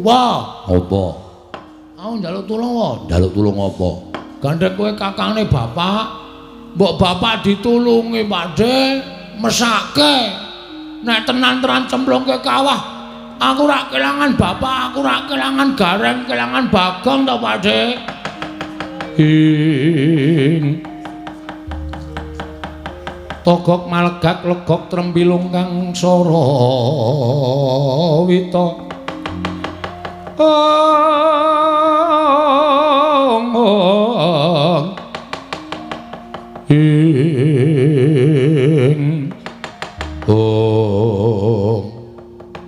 Wah, apa? aku njaluk tulung wae. Njaluk tulung apa? Gandhek kowe kakange bapak, mbok bapak ditulungi Pakde, mesake. Nek tenan-tenan cemplungke kawah, aku rak kelangan bapak, aku rak kelangan gareng, kelangan bagong to Pakde. Togok malegak legok trembilung kang sora wita.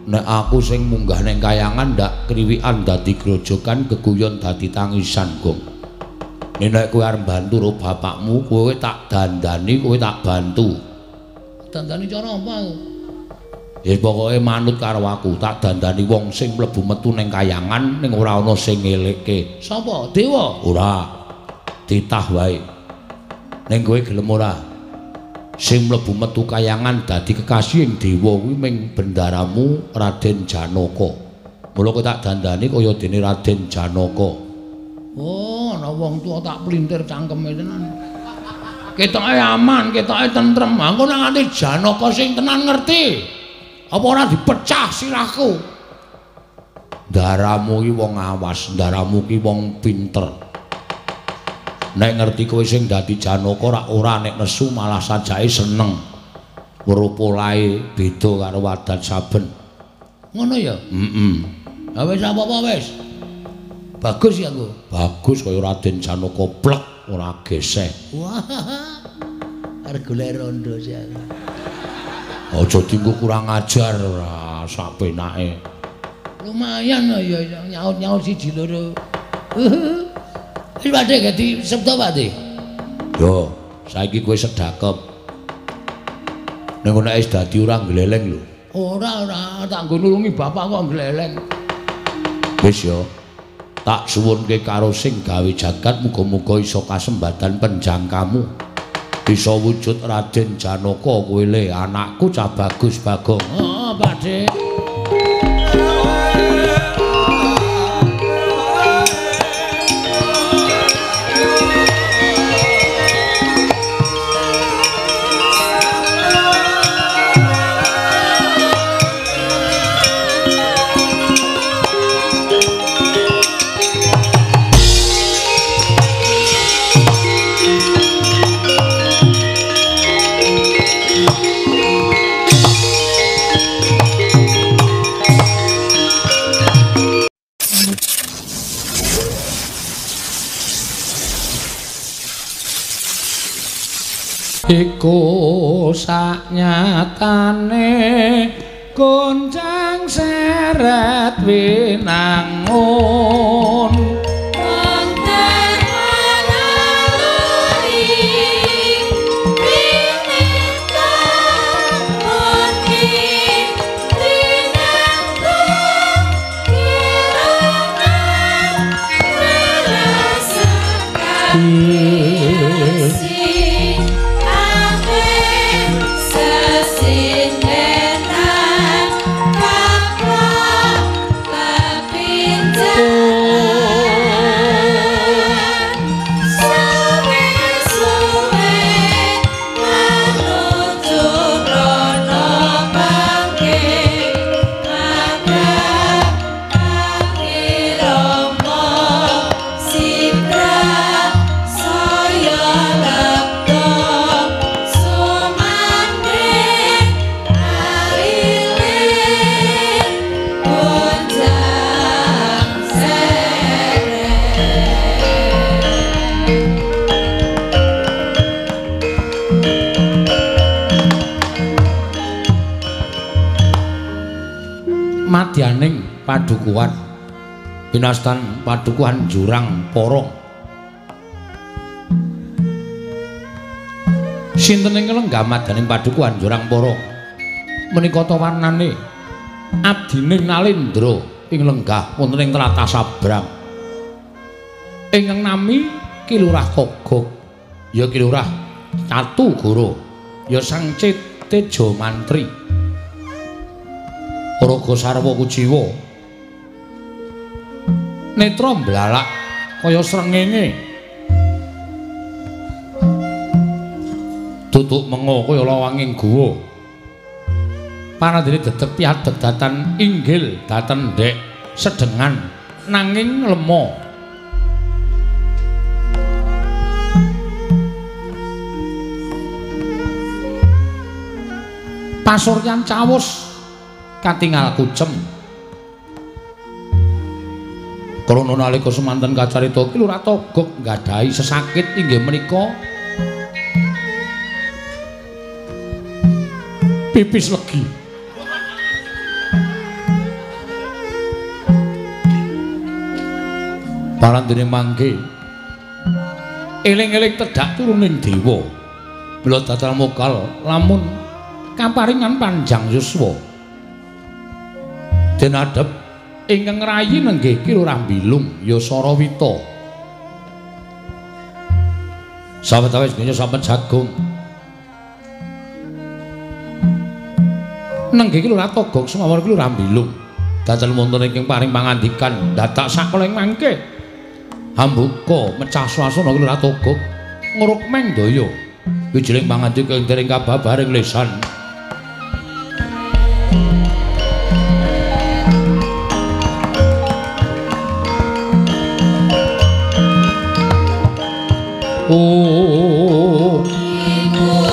Nek aku sing munggah ning kayangan ndak kriwikan dadi grojokan keguyon dadi tangisan gong. Nek kowe arep bantu karo bapakmu, kowe tak dandani, kowe tak bantu. Dandani cara apa aku? Ya pokoke manut karo aku, tak dandani wong sing mlebu metu ning kayangan ning ora ana sing ngelekke. Sapa? Dewa? Ora. Titah wae. Ning kowe gelem ora? Sing mlebu metu kayangan dadi kekasihing dewa kuwi ming bendaramu Raden Janaka. Mula kowe tak dandani kaya dene Raden Janaka. Oh, ana wong tuwa tak plintir cangkeme tenan. Ketoke aman, ketoke tentrem. Engko nek nganti Janaka sing tenan ngerti. Apa ora dipecah sirahku? Ndaramu ki wong awas, ndaramu ki wong pinter. Nek ngerti kowe sing dadi Janaka ora nek nesu malah sajake seneng. Weruh polahe beda karo wadat saben. Ngono ya? Heeh. Ha wis apa-apa wis. Bagus ya aku. Bagus kaya Raden Janaka plek ora geseh. Wah. Arep golek rondo sih aku. Aja dienggo kurang ajar ora sapenake. Lumayan ya nyaut-nyaut siji loro. Wis Pakde ganti septo Pakde. Yo, saiki kowe sedakep. Ning nek wis dadi ora gleleng lho. Ora tak nggo nulungi bapak kok gleleng. Wis yo. Tak suwunke karo sing gawe jagat muga-muga iso kasembatan penjangkamu. Bisa wujud Raden Janaka kowe le anakku cah bagus Bagong. Heeh, Pakde. Iku saknyatane goncang seret winangun madyaning padukuhan pinastan padukuhan Jurang Porong sinten ing lenggah madyaning padukuhan Jurang Porong menika tawanane abdining Nalendra ing lenggah wonten ing tlatah Sabrang ingkang nami Ki Lurah Kogok ya Ki Lurah Catu Goro ya Sang Tejo Mantri Raga Sarwa Kujiwa netra mblalak kaya srengenge. Tutuk mengo kaya lawanging guwa. Panandene dedeg piadeg datan inggil datan ndek sedengan nanging lemo. Pasuryan cawus katingal kucem. Krana nalika semanten kacarita ki Lurah Togog nggadahi sesakit inggih menika pipis legi. Parandene mangke eling-eling tedhak turuning dewa. Mila datal mokal lamun kaparingan panjang yuswa. Den adhep ingkang rayi nenggih Ki Lurah Bilung ya Sarawita. Sawetawis nggih sampun jagung. Nenggih Ki Lurah Togog sumawon Ki Lurah Bilung. Datal wonten ingkang paring pangandikan dadak sakeleng mangke. Hambuka mecah swasana Ki Lurah Togog ngruk meng daya. Wijiling pangandika ing dereng kababaring lesan. Oh iku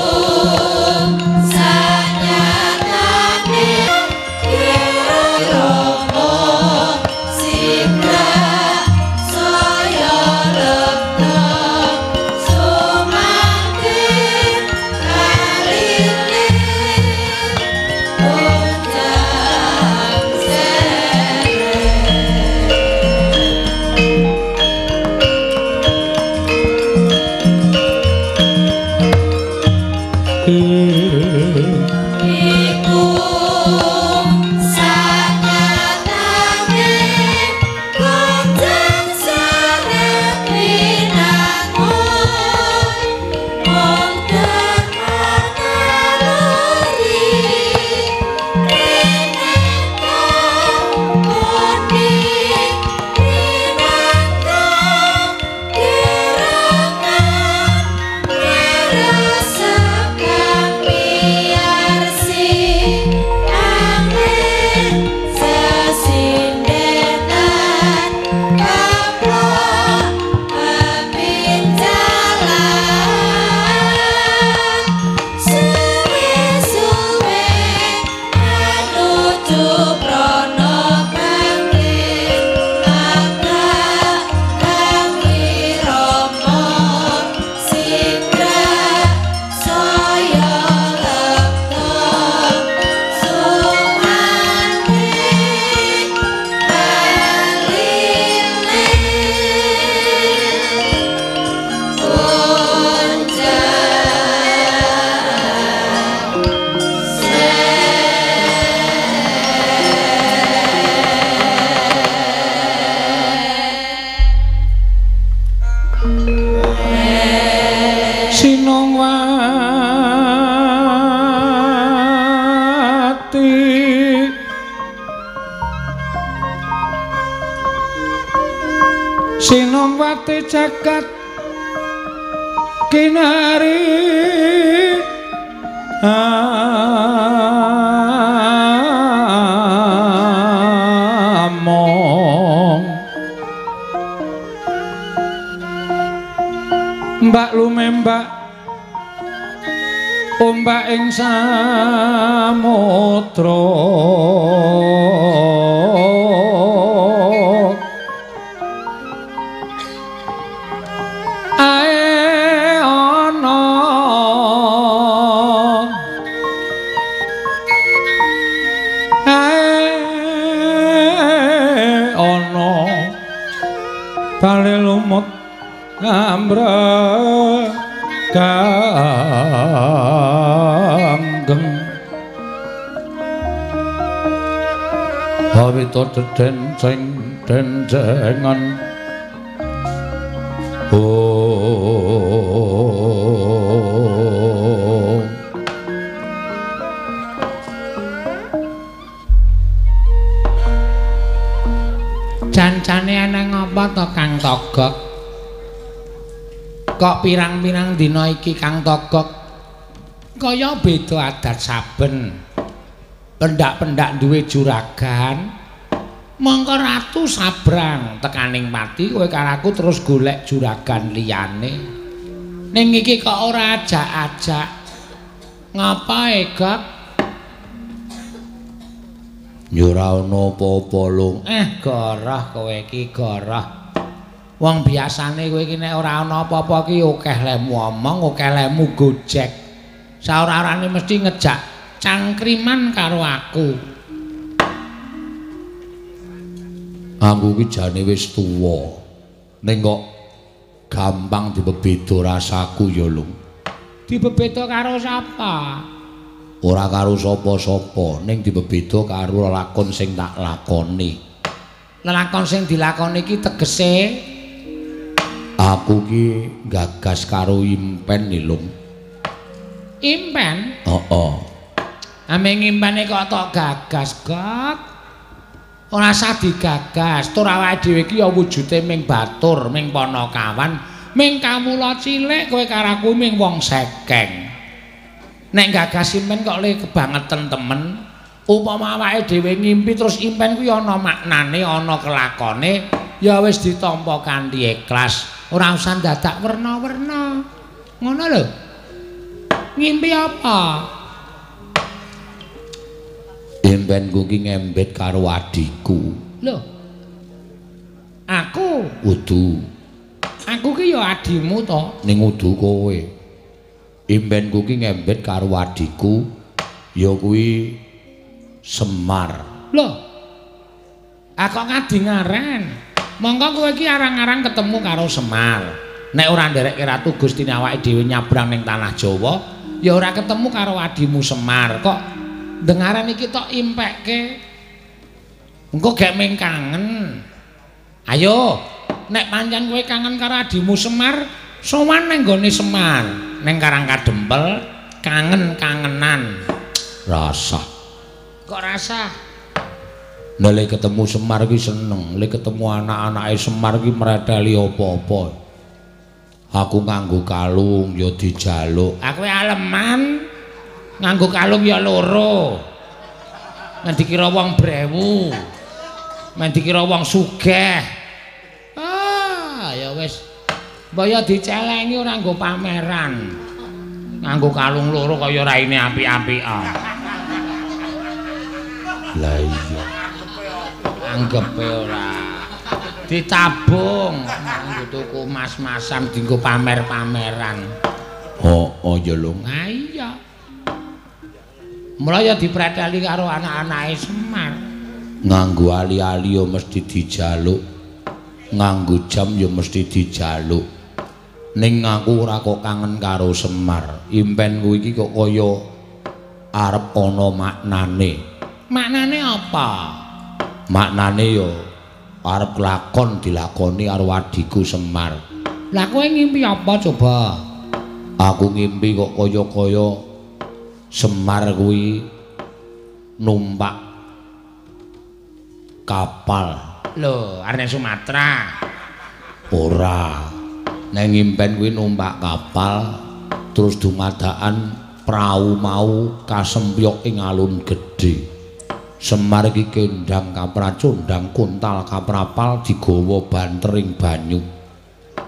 sanyatane kira-kira sigra saya lepta sumakin kalile undang sere. Iku sanyatane kondang sarep winangun wonten naluri rineka muni rinaka kirangan ngerasa Piarsi angin sesindetan kaplok kepinjalan suwe-suwe anuju prono bangkit agak kang wirama sigra saya Sinongwati Sinongwati jagat kinari among mbak lumembak ombak ing samudra ae ana bale lumut ambraganggeng awita denceng dencengan Jancane ana ngapa to Kang Togok? Kok pirang-pirang dina iki Kang Togok kaya beda adat saben. Pendak-pendak duwe juragan. Mongko ratu sabrang tekaning pati kowe karo aku terus golek juragan liyane. Ning iki kok ora ajak-ajak. Ngapa Gok? Ya ora ana apa-apa, Lung. Goroh kowe iki goroh. Wong biasane kowe iki nek ora ana apa-apa ki akeh lemu omong, akeh lemu gojek. Saora-orane mesti ngejak cangkriman karo aku. Aku ki jane wis tuwa. Ning kok gampang dibebeda rasaku ya, Lung. Dibebeda karo sapa? Ora karo sapa-sapa, ning dibebeda karo lakon sing tak lakoni. Lelakon sing dilakoni iki tegese aku ki gagas karo impen nih, Lung. Impen? Heeh. Ameng impene kok tok gagas, Gok. Ora usah digagas. Tur awake dhewe iki ya wujude ming batur, ming panakawan, ming kawula cilik kowe karo aku ming wong sekeng. Nek gagas impen kok le kebangetan temen. Upama awake dhewe ngimpi terus impen kuwi ana maknane, ana kelakone, ya wis ditampa kanthi ikhlas. Ora usah dadak werna-werna. Ngono lho. Ngimpi apa? Impenku ki ngembet karo adikku. Lho. Aku Udu. Aku ki ya adimu to. Ning udu kowe. Impenku ki ngembet karo adikku ya kuwi Semar. Lho. Aku ngadi ngaran. Monggo kowe iki arang-arang ketemu karo Semar. Nek ora nderekke Ratu Gustine awake dhewe nyabrang ning tanah Jawa, ya ora ketemu karo adimu Semar. Kok dengaran iki tok impekke. Engko gek ming kangen. Ayo, nek pancen kowe kangen karo adimu Semar, sowan nang gone Semar, ning Karang Kadempel, kangen-kangenan. Rasa. Kok rasa? Nek ketemu Semar ki seneng, lek ketemu anak-anake Semar ki mreteli apa-apa. Aku nganggo kalung ya dijaluk. Aku aleman nganggo kalung ya loro. Men dikira wong brewu. Men dikira wong sugih. Ya wis. Mbaya dicelengi ora nggo pameran. Nganggo kalung loro kaya raine apik-apikan. Lah iya. Anggepe ora. Ditabung nganggo tuku mas-masan dienggo pamer-pameran. Oh ya Lung. Nah iya. Mulai ya dipreteli karo anak-anake Semar. Nganggo ali-ali ya mesti dijaluk. Nganggo jam ya mesti dijaluk. Ning aku ora kok kangen karo Semar. Impenku iki kok kaya arep ana maknane. Maknane apa? Maknane ya arep lakon dilakoni karo adikku Semar. Lah kowe ngimpi apa coba? Aku ngimpi kok kaya-kaya Semar kuwi numpak kapal. Lho, arep Sumatera. Ora. Nang impen kuwi numpak kapal terus dumadakan prau mau kasempyok ing alun gedhe. Semar iki kendang kapracondang kuntal kaprapal digawa bantering banyu.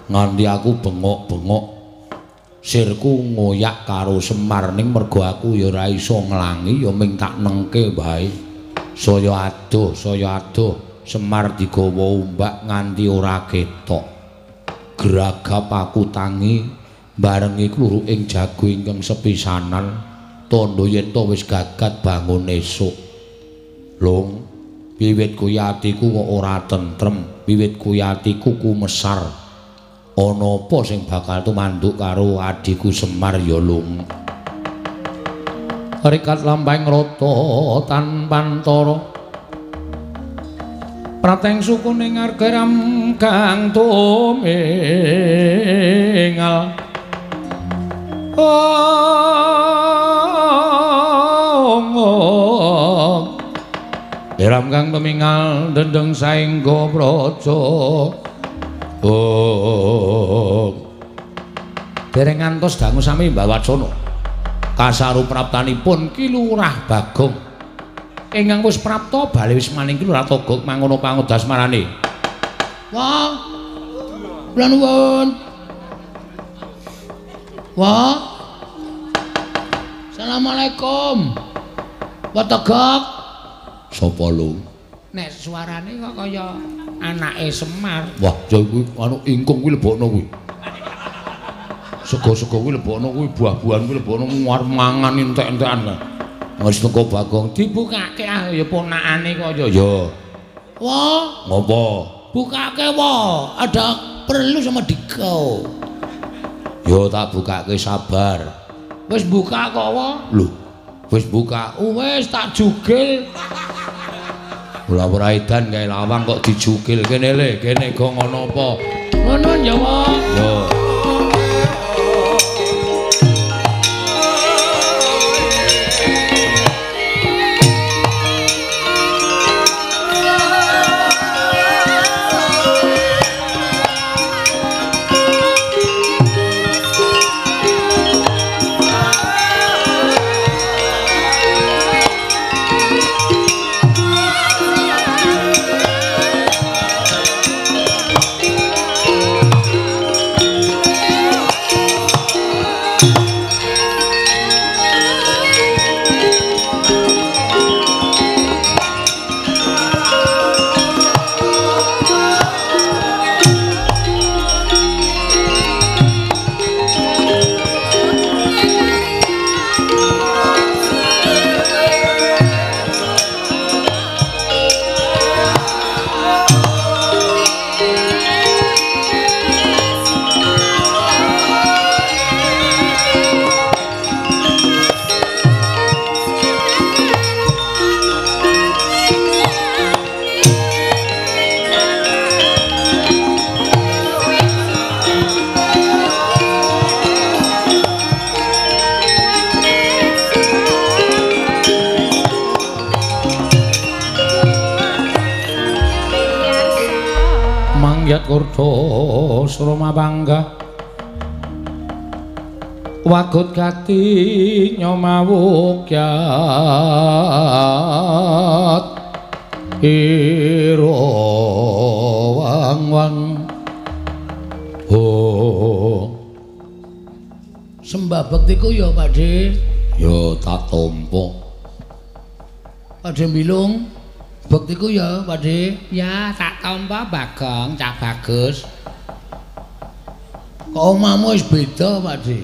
Nganti aku bengok-bengok sirku ngoyak karo Semar ning mergo aku ya ora iso nglangi ya ming tak nengke bae. Saya adoh Semar digawa umbak nganti ora ketok. Geragap aku tangi barengi kluru ing jago ingkang sepisanan tandha yen to wis gagat bangun esuk. Lung, wiwit kuwi atiku kok ora tentrem, wiwit kuwi atiku kumesar. Ana apa sing bakal tumanduk karo adikku Semar ya Lung? Rikat lampahing rata tanpa antara prateng suku ning argeram kang tumingal Iram kang temingal dendeng saengga praja. Dereng ngantos dangu sami mbawacana. Kasarupraptanipun Ki Lurah Bagong ingkang wis prapta bali wis maning Ki Lurah Togog mangono pangudas marane. Wah. Kula nuwun. Wah. Assalamualaikum. Pak Togog. Sapa lu? Nek suarane kok kaya anake Semar. Wah, ya kuwi anu ingkung kuwi lebokno kuwi. Sego-sego kuwi lebokno kuwi, buah-buahan kuwi lebokno arep mangan entek-entekan. Wis teko Bagong dibukake ya ponakane kaya ya. Wah, ngopo? Bukake wae. Ada perlu sama Diko. Yo tak bukake sabar. Wis buka kok wae. Lho, wis buka. Wis tak jugil. Ora edan gawe lawang kok dijugil kene le, kene go ngono apa? Ngono ya wae. Yo. Kurta Srama Pangga wagut kati nyomawukyat ira wang-wang sembah bektiku ya Pakde ya tak tampa Pakde mbilung bektiku ya Pakde ya tak tampa Bagong Cak Bagus. Kok omahmu wis beda Pakde?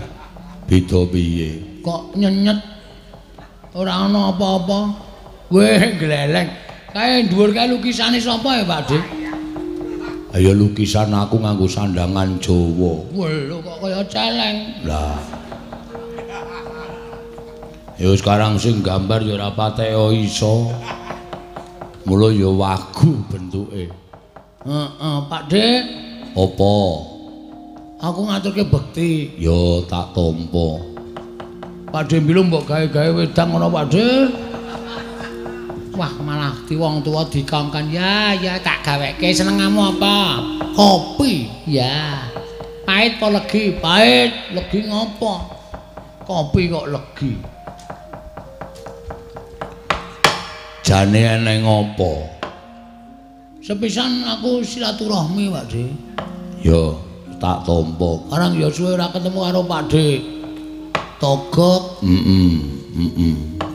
Beda piye? Kok nyenyet ora ana apa-apa. Weh gleleng. Kae dhuwur kae lukisane sapa ya Pakde? Ayo lukisan aku nganggo sandangan Jawa. Lho kok kaya celeng. Lah. Ya sekarang sing gambar ya ora patek iso. Mula ya wagu bentuke. Heeh, Pakde. Apa? Aku ngaturke bekti. Ya tak tampa. Pakde mbilung mbok gawe-gawe wedang ngono Pakde. Wah, malah di wong tuwa dikongkon. Ya, tak gaweke. Senengamu apa? Kopi. Ya. Pahit apa legi? Pahit. Legi ngopo? Kopi kok legi. Jane eneng ngopo? Sepisan aku silaturahmi, Pakde. Ya, tak tampa. Karang ya suwe ora ketemu karo Pakde. Togog.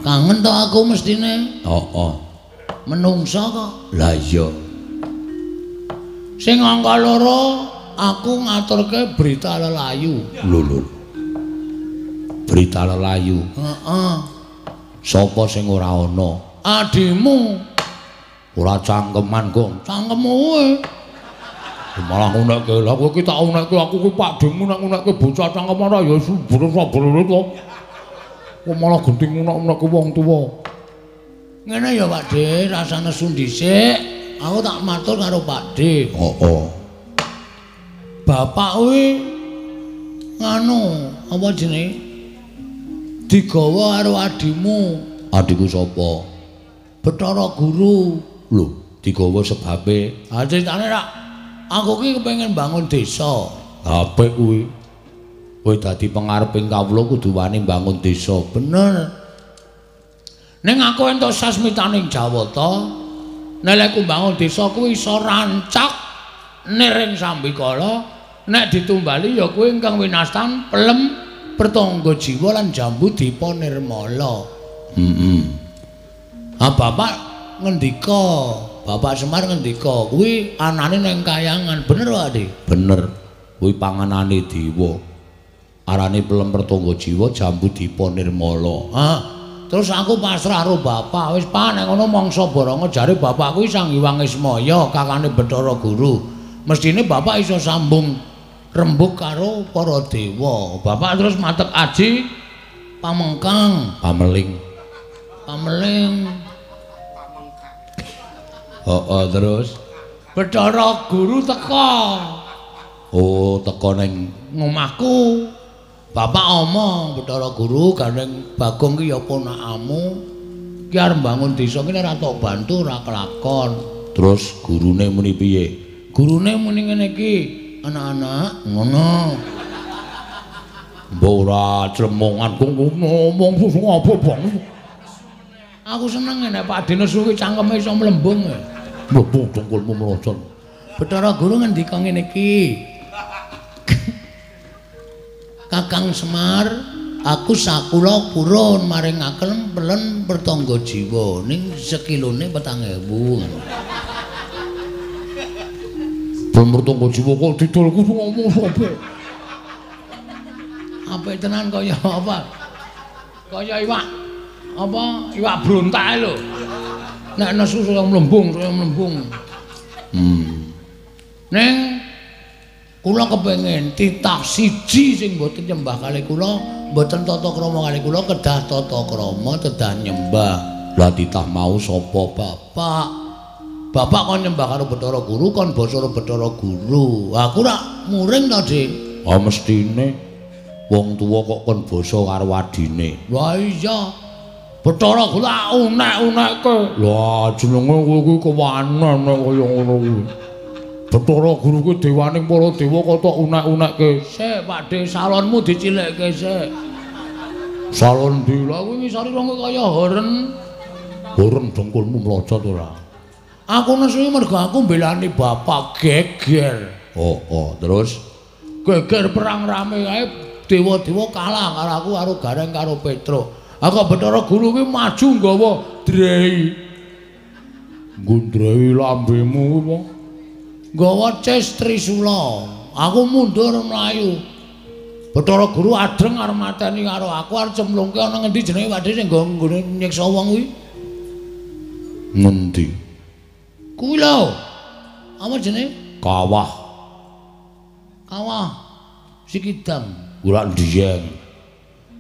Kangen to aku mestine. Menungsa kok. Lah iya. Sing angka loro aku ngaturke berita lelayu. Lho. Berita lelayu. Heeh. Sapa sing ora ana? Adimu. Ora cangkeman, Gong. Cangkemmu kowe. Malah ngunekke. Lah kowe iki tak unekke aku kuwi Pakdemu nek ngunekke bocah cangkeman ora ya sabar-sabar to. Kok malah genting ngunek-unekke wong tuwa. Ngene ya Pakde, rasa nesu dhisik. Aku tak matur karo Pakde. Bapak kuwi nganu, apa jenenge? Digawa karo adimu. Adikku sapa? Bathara Guru. Lho, digawa sebabe. Ha critane rak aku ki kepengin bangun desa. Apik kuwi. Kowe dadi pengareping kawula kudu wani bangun desa. Bener. Ning aku entuk sasmitaning Jawata, nek aku bangun desa kuwi iso rancak niring Sambikala, nek ditumbali ya kuwi ingkang winastan pelem pertangga jiwa lan jambu dipa nirmala. Bapak ngendika, Bapak Semar ngendika kuwi anane ning Kayangan, bener wae, Dik? Bener. Kuwi panganane dewa. Arane pelem pertangga jiwa jambu dipa nirmala. Terus aku pasrah karo bapak, wis Pak nek ngono mangsa Baranga jare bapak kuwi Sang Hyang Ismaya, kakane Bathara Guru. Mestine bapak iso sambung rembug karo para dewa. Bapak terus matek aji pamengkang, pameling. Terus Bathara Guru teka. Oh, teka ning ngomahku. Bapak omong Bathara Guru gandeng Bagong ki ya ponakamu. Ki arep bangun desa ki ora tok bantu ora kelakon. Terus gurune muni piye? Gurune muni ngene iki, anak-anak ngono. Mbok ora clemongan kok ngomong apa bang. Aku seneng nek Pak Dene suwi cangkeme iso mlembung. Mbok dongkulmu mlocot. Bathara Guru ngendika ngene iki. Kakang Semar, aku sakula purun maringaken pelen pertangga jiwa ning sekilone 4.000. Pelen pertangga jiwa kok didolku ngomong apa? Apik tenan kaya apa? Kaya iwak apa? Iwak brontae lho. Nek nesu saya mlembung. Ning kula kepengin titah siji sing mboten nyembah kalih kula, mboten tata krama kalih kula, kedah tata krama kedah nyembah. Lah titah mau sapa bapak? Bapak kon nyembah karo Bathara Guru, kon basa karo Bathara Guru. Aku rak muring ta, Dik? Ah mestine wong tuwa kok kon basa karo adine. Lah iya. Bathara Guru unek-unekke. Lah jenenge kowe kuwi kewanen nek kaya ngono kuwi. Bathara Guru kuwi dewaning para dewa kok tok unek-unekke. Sik, Pakde, salonmu dicilekke sik. Salon ndi? Lah kuwi ngisore kaya horen. Horen dengkulmu mlocot ora. Aku nesu mergo aku mbelani bapak geger. Oh, terus geger perang rame kae dewa-dewa kalah karo aku karo Gareng karo Petro. Aku Bathara Guru kuwi maju nggawa drei. Nggundrei lambemu kuwi apa? Nggawa cis trisula. Aku mundur mlayu. Bathara Guru adreng arep mateni karo aku arep cemplungke ana ngendi jenenge Pakde sing nggone nyiksa wong kuwi? Ngendi? Kuwi lho. Apa jenenge? Kawah. Kawah Sikidang. Ora ndiyeng.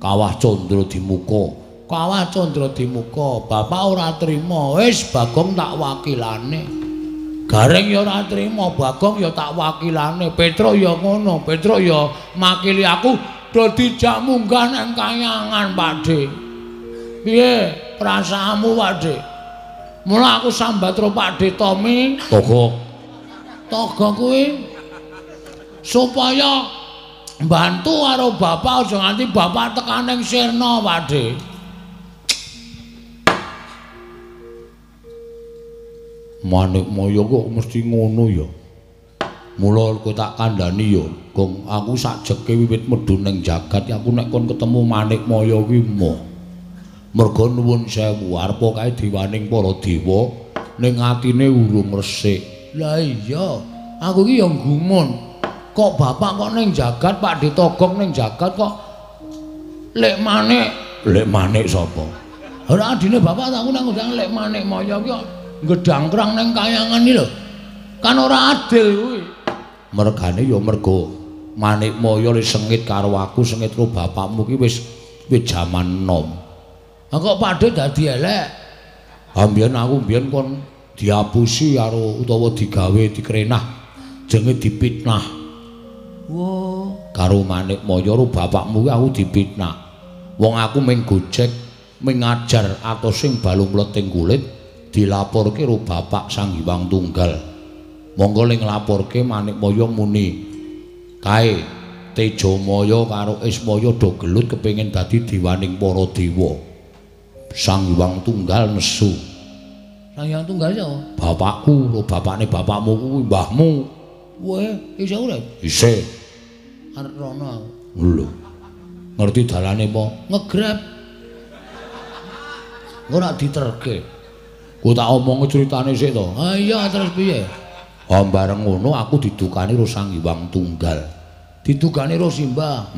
Kawah Candra Dimuka. Kawah Candra Dimuka. Bapak ora trima. Wis Bagong tak wakilane. Gareng ya ora trima, Bagong ya tak wakilane. Petro ya ngono. Petro ya makili aku dadi jak munggah nang Kayangan, Pakde. Piye perasaanmu, Pakde? Mula aku sambat karo Pakde Tomi. Togo kuwi supaya bantu karo bapak aja nganti bapak tekan ning sirna, Pakde. Manikmaya kok mesti ngono ya. Mula kowe tak kandhani ya, Gong, aku sakjeke wiwit medhun ning jagat aku nek kon ketemu Manikmaya kuwi moh. Merga nuwun sewu arep kae dewaning para dewa ning atine urung resik. Lah iya, aku iki ya gumun. Kok bapak kok ning jagat, Pakde Togong ning jagat kok Lek Manik sapa? Ora adine bapak tak undang Lek Manikmaya ki kok gedangkrang ning Kayangan iki lho. Kan ora adil kuwi. Mergane ya mergo Manikmaya wis sengit karo aku, sengit karo bapakmu ki wis jaman enom. Ha kok Pakde dadi elek? Ha mbiyen aku mbiyen kon diapusi karo utawa digawe dikrenah jenenge dipitnah. Wo, karo Manikmaya karo bapakmu ki aku dipitnah. Wong aku ming gojek, ming ngajar atos sing balung mleting kulit dilaporke karo Bapak Sang Hyang Tunggal. Monggo ling nglaporke Manikmaya muni kae Tejamaya karo Ismaya do gelut kepengin dadi diwaning para dewa. Sang Hyang Tunggal nesu. Sang Hyang Tunggal sapa? Bapakku, bapakne bapakmu kuwi mbahmu. Weh, isih urip? Isih. Arep rono. Lho. Ngerti dalane apa? Ngegrab. Ora diterke. Ku tak omong critane sik to. Ah iya terus piye? Bareng ngono aku didukani karo Sang Hyang Tunggal. Didukani karo Simbah.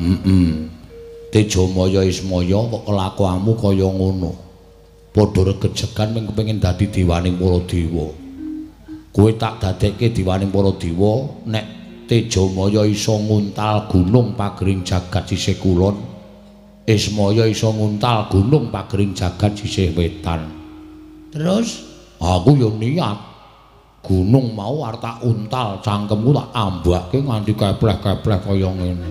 Tejamaya Ismaya kok kelakuanmu kaya ngono. Padha regejegan mung kepengin dadi diwaning para dewa. Kowe tak dadekke diwaning para dewa nek Tejamaya iso nguntal gunung pagering jagat sisih kulon, Ismaya iso nguntal gunung pagering jagat sisih wetan. Terus aku yo niat gunung mau arep tak untal, cangkemku tak ambakke nganti kepleh-kepleh kaya ngene.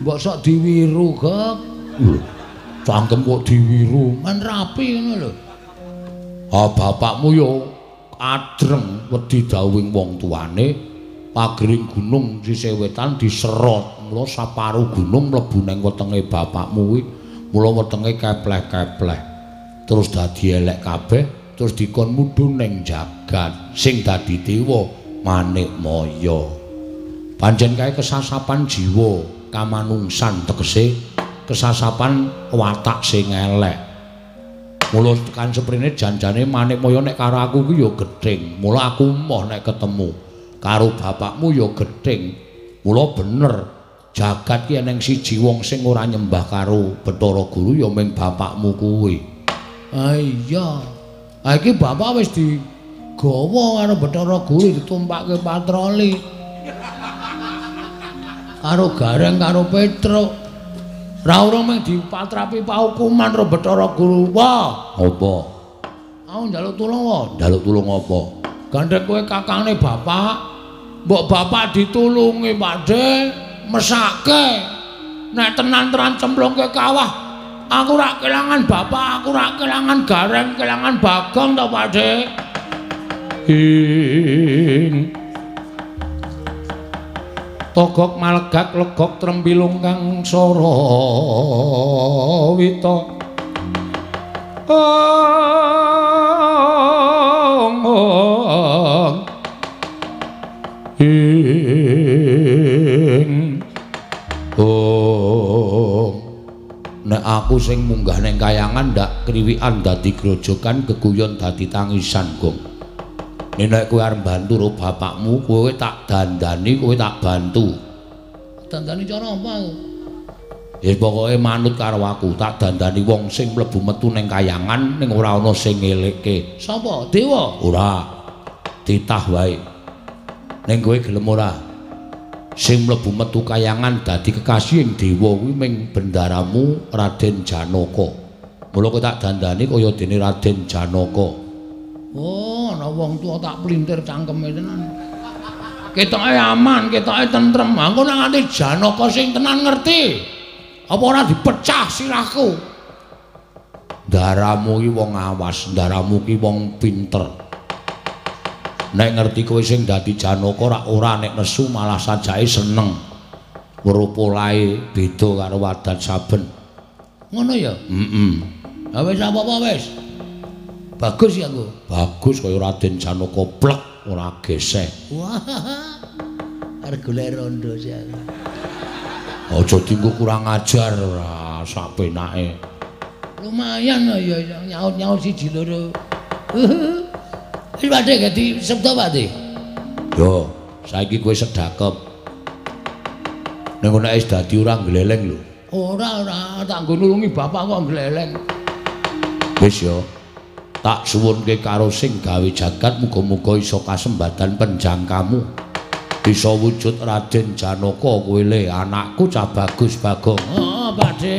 Mbok sok diwiru, Gek. Cangkem kok diwiru, Man rapi ngono lho. Bapakmu yo adreng wedi dawuhing wong tuane. Pagering gunung sisih wetan diserot, mula saparuh gunung mlebu nang wetenge bapakmu kuwi, mula wetenge kepleh-kepleh. Terus dadi elek kabeh, terus dikon mudhun ning jagat sing dadi dewa Manikmaya. Panjen kae kesasapan jiwa, kamanungsan tegese kesasapan watak sing elek. Mula tekan seprene janjane Manikmaya nek karo aku kuwi ya gething, mula aku emoh nek ketemu. Karo bapakmu ya gething. Mula bener jagat ki eneng siji wong sing ora nyembah karo Bathara Guru ya mung bapakmu kuwi. Ah iya. Ah iki bapak wis digawa karo Bathara Guru ditumpakke patroli. Karo Gareng karo Petruk. Ra urung mung dipatrapi paukuman karo Bathara Guru. Wah, Apa? aku njaluk tulung wae. Njaluk tulung apa? Gandhek kowe kakangne bapak. Mbok bapak ditulungi, Pakde, mesake. Nek tenan-tenan cemplungke kawah, aku rak kelangan bapak, aku rak kelangan Gareng, kelangan Bagong to, Pakde. Togok malegak legok trembilung kang sarawita. Nek aku sing munggah ning kayangan ndak kriwikan dadi grojokan geguyon dadi tangisan gong. Nek kowe arep bantu karo bapakmu, kowe tak dandani, kowe tak bantu. Dandani cara apa aku? Ya pokoke manut karo aku, tak dandani wong sing mlebu metu ning kayangan ning ora ana sing ngelekke. Sapa? Dewa? Ora. Titah wae. Ning kowe gelem ora? Sing mlebu metu kayangan dadi kekasihing dewa kuwi ming bendaramu Raden Janaka. Mula kowe tak dandani kaya dene Raden Janaka. Oh, ana wong tuwa tak plintir cangkeme tenan. Ketoke aman, ketoke tentrem. Engko nek nganti Janaka sing tenan ngerti. Apa ora dipecah sirahku? Ndaramu ki wong awas, ndaramu ki wong pinter. Nek ngerti kowe sing dadi Janaka ora nek nesu malah sajake seneng. Weruh polahe beda karo wadat saben. Ngono ya? Ha wis apa-apa wis. Bagus ya aku. Bagus kaya Raden Janaka plek ora geseh. Wah. Arep golek rondo sih aku. Aja dienggo kurang ajar ora sapenake. Lumayan ya nyaut-nyaut siji loro. Wis Pakde ganti sabda Pakde. Yo, saiki kowe sedakep. Ning nek wis dadi ora gleleng lho. Ora tak nggo nulungi bapak kok gleleng. Wis yo. Tak suwunke karo sing gawe jagat muga-muga iso kasembatan penjangkamu. Bisa wujud Raden Janaka kowe le anakku cah bagus Bagong. Heeh, Pakde.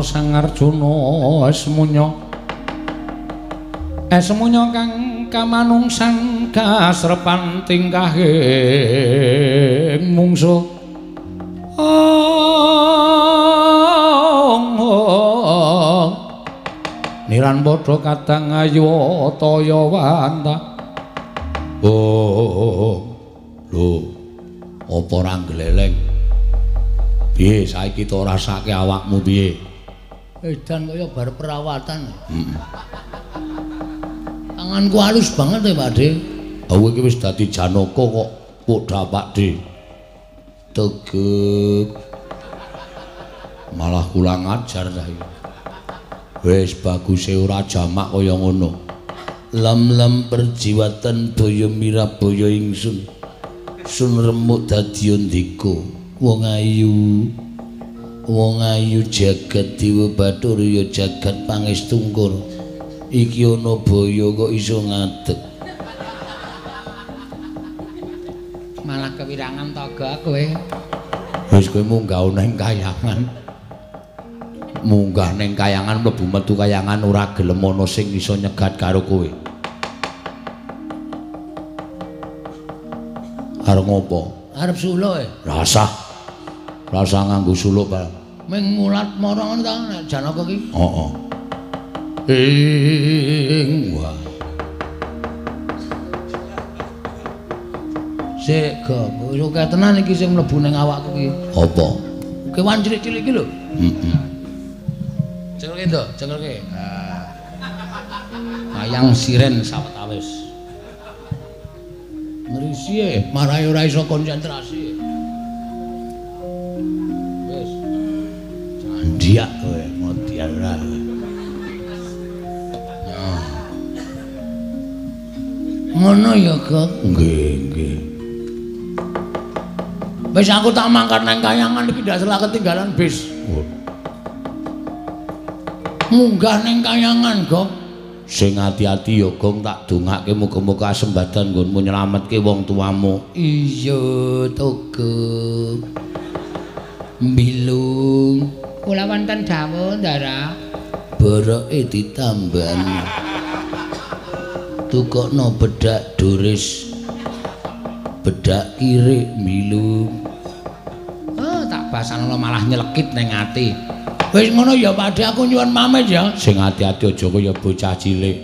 Sang Arjuna esmunya kang kamanungsan kasrepan tingkahing mungsuh niran padha kadang ayu toya wanta lho apa ora gleleng piye saiki to rasake awakmu piye edan kaya bar perawatan tanganku halus banget ya Pakde kowe iki wis dadi Janaka kok podha Pakde tegep malah kurang ajar saiki wis baguse ora jamak kaya ngono lam perjiwatan boyo mirah boyo ingsun sun remuk dadi ndika wong ayu jagat dewa bathara ya jagat pangestungkur iki ana boyo kok iso ngadeg malah kewirangan toga kowe wis kowe munggah ning kayangan mlebu metu kayangan ora gelem ana sing iso nyegat karo kowe arep ngopo arep suluk rasa nganggo suluk Pak ming mulat mara ngono ta Janaka ki wah sik kok ora tenan iki sing mlebu ning awakku iki apa kewan cilik-cilik iki lho cekelke to cekelke ayang siren sawetawis ngrisi marai ora iso konsentrasi wis candiak kowe modiara ngono ya kok nggih wis aku tak mangkat nang kayangan iki ndak salah ketinggalan bis munggah ning kayangan Gong sing ati-ati ya Gong tak dongake muga-muga asembatan nggonmu nyelametke wong tuamu iya Togo bilung kula wonten dawuh Ndara boroke ditambani tukokno bedak doris bedak kirik bilung tak basana malah nyelekit ning ati wis ngono ya Pakde aku nyuwun pamit ya sing ati-ati aja kaya bocah cilik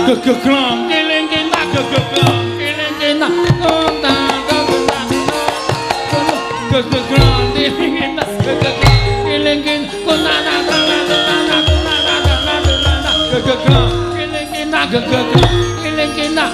gegeglong kiling kita gegeglong kiling kita kota gegeglong kiling kita gegeglong kiling kita kota gegeglong kiling kita gegeglong kiling kita